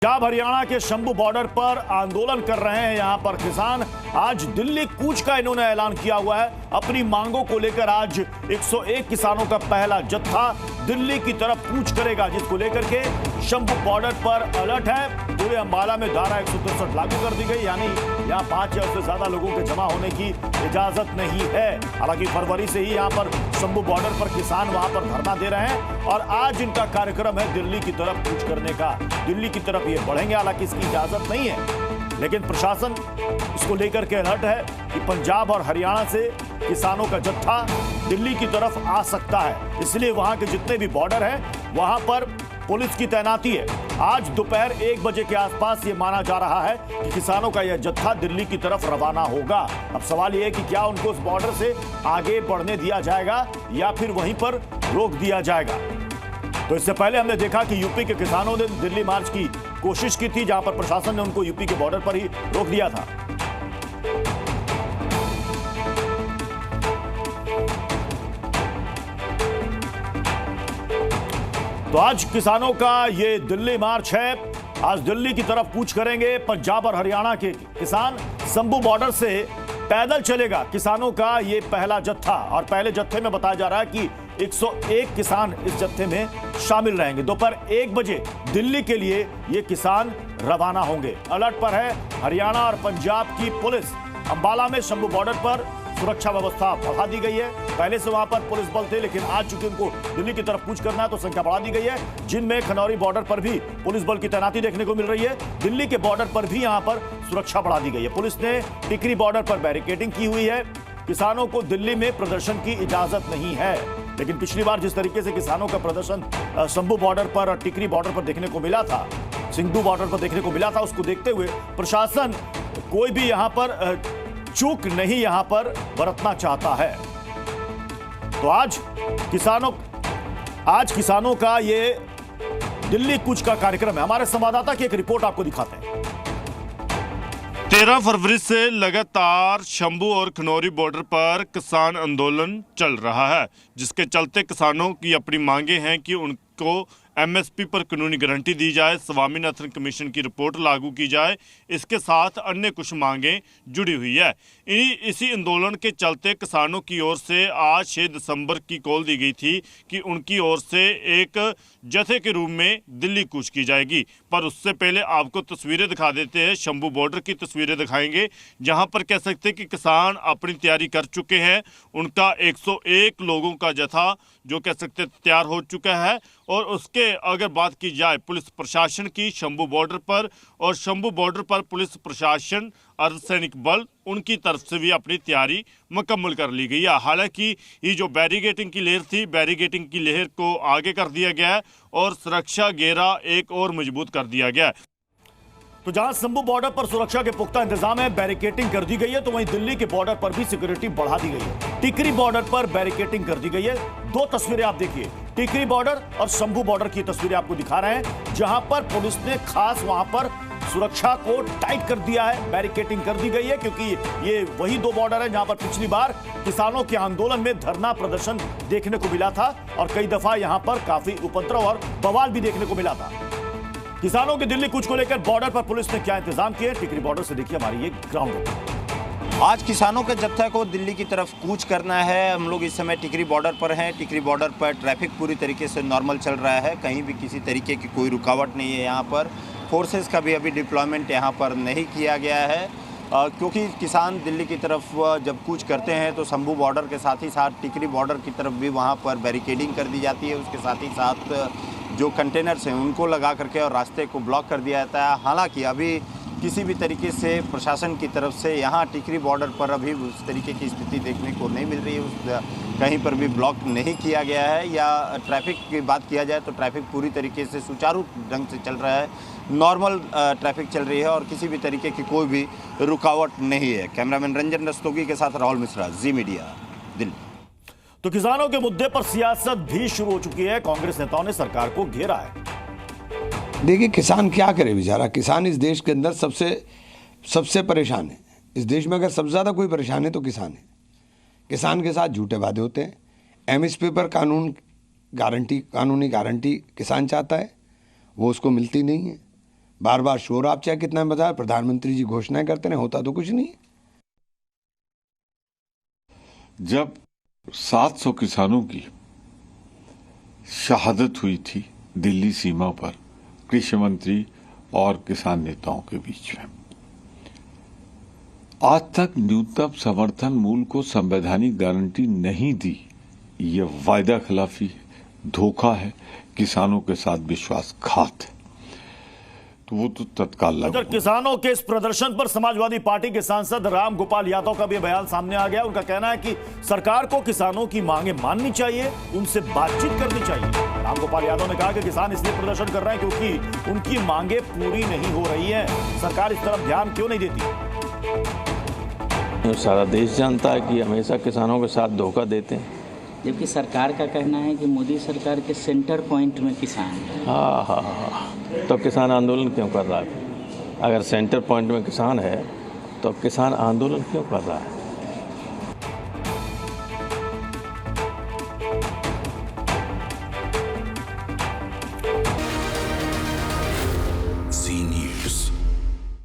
पंजाब हरियाणा के शंभू बॉर्डर पर आंदोलन कर रहे हैं यहां पर किसान। आज दिल्ली कूच का इन्होंने ऐलान किया हुआ है। अपनी मांगों को लेकर आज 101 किसानों का पहला जत्था दिल्ली की तरफ कूच करेगा, जिसको लेकर के शंभू बॉर्डर पर अलर्ट है। पूरे अंबाला में धारा 163 लागू कर दी गई, यानी यहां 5 या उससे ज्यादा लोगों के जमा होने की इजाजत नहीं है। हालांकि फरवरी से ही यहां पर शंभू बॉर्डर पर किसान वहां पर धरना दे रहे हैं और आज इनका कार्यक्रम है दिल्ली की तरफ कूच करने का। दिल्ली की तरफ ये बढ़ेंगे, हालांकि इसकी इजाजत नहीं है, लेकिन प्रशासन इसको लेकर के अलर्ट है कि पंजाब और हरियाणा से किसानों का जत्था दिल्ली की तरफ आ सकता है। इसलिए वहां के जितने भी बॉर्डर हैं वहां पर पुलिस की तैनाती है। आज दोपहर 1 बजे के आसपास ये माना जा रहा है कि किसानों का यह जत्था दिल्ली की तरफ रवाना होगा। अब सवाल यह है कि क्या उनको उस बॉर्डर से आगे बढ़ने दिया जाएगा या फिर वहीं पर रोक दिया जाएगा। तो इससे पहले हमने देखा कि यूपी के किसानों ने दिल्ली मार्च की कोशिश की थी, जहां पर प्रशासन ने उनको यूपी के बॉर्डर पर ही रोक दिया था। तो आज किसानों का ये दिल्ली मार्च है। आज दिल्ली की तरफ कूच करेंगे पंजाब और हरियाणा के किसान। शंभू बॉर्डर से पैदल चलेगा किसानों का ये पहला जत्था, और पहले जत्थे में बताया जा रहा है कि 101 किसान इस जत्थे में शामिल रहेंगे। दोपहर 1 बजे दिल्ली के लिए ये किसान रवाना होंगे। अलर्ट पर है हरियाणा और पंजाब की पुलिस। अंबाला में शंभू बॉर्डर पर सुरक्षा व्यवस्था बढ़ा दी गई है। पहले से वहां पर पुलिस बल थे, लेकिन आज चूंकि उनको दिल्ली की तरफ कूच करना है तो संख्या बढ़ा दी गई है, जिनमें खनौरी बॉर्डर पर भी पुलिस बल की तैनाती देखने को मिल रही है। दिल्ली के बॉर्डर पर भी यहां पर सुरक्षा बढ़ा दी गई है। पुलिस ने टिकरी बॉर्डर पर बैरिकेडिंग की हुई है। किसानों को दिल्ली में प्रदर्शन की इजाजत नहीं है, लेकिन पिछली बार जिस तरीके से किसानों का प्रदर्शन शंभू बॉर्डर पर और टिकरी बॉर्डर पर देखने को मिला था, सिंधु बॉर्डर पर देखने को मिला था, उसको देखते हुए प्रशासन कोई भी यहां पर चूक नहीं यहां पर बरतना चाहता है। तो आज किसानों का ये दिल्ली कूच का कार्यक्रम है। हमारे संवाददाता की एक रिपोर्ट आपको दिखाते हैं। 13 फरवरी से लगातार शंभू और खनौरी बॉर्डर पर किसान आंदोलन चल रहा है, जिसके चलते किसानों की अपनी मांगे हैं कि उनको एमएसपी पर कानूनी गारंटी दी जाए, स्वामीनाथन कमीशन की रिपोर्ट लागू की जाए। इसके साथ अन्य कुछ मांगें जुड़ी हुई है। इसी आंदोलन के चलते किसानों की ओर से आज 6 दिसंबर की कॉल दी गई थी कि उनकी ओर से एक जत्थे के रूप में दिल्ली कूच की जाएगी। पर उससे पहले आपको तस्वीरें दिखा देते हैं, शंभू बॉर्डर की तस्वीरें दिखाएंगे, जहां पर कह सकते हैं कि किसान अपनी तैयारी कर चुके हैं। उनका 101 लोगों का जत्था जो कह सकते तैयार हो चुका है। और उसके अगर बात की जाए पुलिस प्रशासन की शंभू बॉर्डर पर, और शंभू बॉर्डर पर पुलिस प्रशासन अर्धसैनिक बल उनकी तरफ से भी अपनी तैयारी मुकम्मल कर ली गई है। हालांकि ये जो बैरिकेडिंग की लहर थी, बैरिकेडिंग की लहर को आगे कर दिया गया है और सुरक्षा घेरा एक और मजबूत कर दिया गया है। तो जहां शंभू बॉर्डर पर सुरक्षा के पुख्ता इंतजाम है, बैरिकेडिंग कर दी गई है, तो वहीं दिल्ली के बॉर्डर पर भी सिक्योरिटी बढ़ा दी गई है। टिकरी बॉर्डर पर बैरिकेडिंग कर दी गई है। 2 तस्वीरें आप देखिए, टिकरी बॉर्डर और शंभू बॉर्डर की तस्वीरें आपको दिखा रहे हैं, जहां पर पुलिस ने खास वहां पर सुरक्षा को टाइट कर दिया है, बैरिकेडिंग कर दी गई है, क्योंकि ये वही 2 बॉर्डर है जहां पर पिछली बार किसानों के आंदोलन में धरना प्रदर्शन देखने को मिला था और कई दफा यहां पर काफी उपद्रव और बवाल भी देखने को मिला था। किसानों के दिल्ली कूच को लेकर बॉर्डर पर पुलिस ने क्या इंतजाम किए, टिकरी बॉर्डर से देखिए हमारी ये ग्राउंड रिपोर्ट। आज किसानों के जत्थे को दिल्ली की तरफ कूच करना है। हम लोग इस समय टिकरी बॉर्डर पर हैं। टिकरी बॉर्डर पर ट्रैफिक पूरी तरीके से नॉर्मल चल रहा है, कहीं भी किसी तरीके की कोई रुकावट नहीं है। यहाँ पर फोर्सेस का भी अभी डिप्लॉयमेंट यहाँ पर नहीं किया गया है, क्योंकि किसान दिल्ली की तरफ जब कूच करते हैं तो शंभू बॉर्डर के साथ ही साथ टिकरी बॉर्डर की तरफ भी वहाँ पर बैरिकेडिंग कर दी जाती है। उसके साथ ही साथ जो कंटेनर्स हैं उनको लगा करके और रास्ते को ब्लॉक कर दिया जाता है। हालांकि अभी किसी भी तरीके से प्रशासन की तरफ से यहाँ टिकरी बॉर्डर पर अभी उस तरीके की स्थिति देखने को नहीं मिल रही है। कहीं पर भी ब्लॉक नहीं किया गया है, या ट्रैफिक की बात किया जाए तो ट्रैफिक पूरी तरीके से सुचारू ढंग से चल रहा है। नॉर्मल ट्रैफिक चल रही है और किसी भी तरीके की कोई भी रुकावट नहीं है। कैमरामैन रंजन रस्तोगी के साथ राहुल मिश्रा, जी मीडिया, दिल्ली। तो किसानों के मुद्दे पर सियासत भी शुरू हो चुकी है। कांग्रेस नेताओं ने सरकार को घेरा है। देखिए, किसान क्या करे बेचारा। किसान इस देश के अंदर सबसे परेशान है। इस देश में अगर सबसे ज़्यादा कोई परेशान है तो किसान है। किसान के साथ झूठे वादे होते हैं। एमएसपी पर कानूनी गारंटी किसान चाहता है, वो उसको मिलती नहीं है। बार बार शोर आप चाहे कितना बताया, प्रधानमंत्री जी घोषणाएं करते रहे, होता तो कुछ नहीं। जब 700 किसानों की शहादत हुई थी दिल्ली सीमा पर कृषि मंत्री और किसान नेताओं के बीच में, आज तक न्यूनतम समर्थन मूल्य को संवैधानिक गारंटी नहीं दी। ये वायदा खिलाफी है, धोखा है, किसानों के साथ विश्वासघात है, तो वो तो तत्काल लागू उधर किसानों के इस प्रदर्शन पर समाजवादी पार्टी के सांसद राम गोपाल यादव का भी बयान सामने आ गया। उनका कहना है कि सरकार को किसानों की मांगे माननी चाहिए, उनसे बातचीत करनी चाहिए। राम गोपाल यादव ने कहा कि किसान इसलिए प्रदर्शन कर रहे हैं क्योंकि उनकी मांगे पूरी नहीं हो रही है। सरकार इस तरफ ध्यान क्यों नहीं देती? सारा देश जानता है कि हमेशा किसानों के साथ धोखा देते हैं, जबकि सरकार का कहना है कि मोदी सरकार के सेंटर पॉइंट में किसान है। हाँ, तो किसान आंदोलन क्यों कर रहा है? अगर सेंटर पॉइंट में किसान है तो किसान आंदोलन क्यों कर रहा है?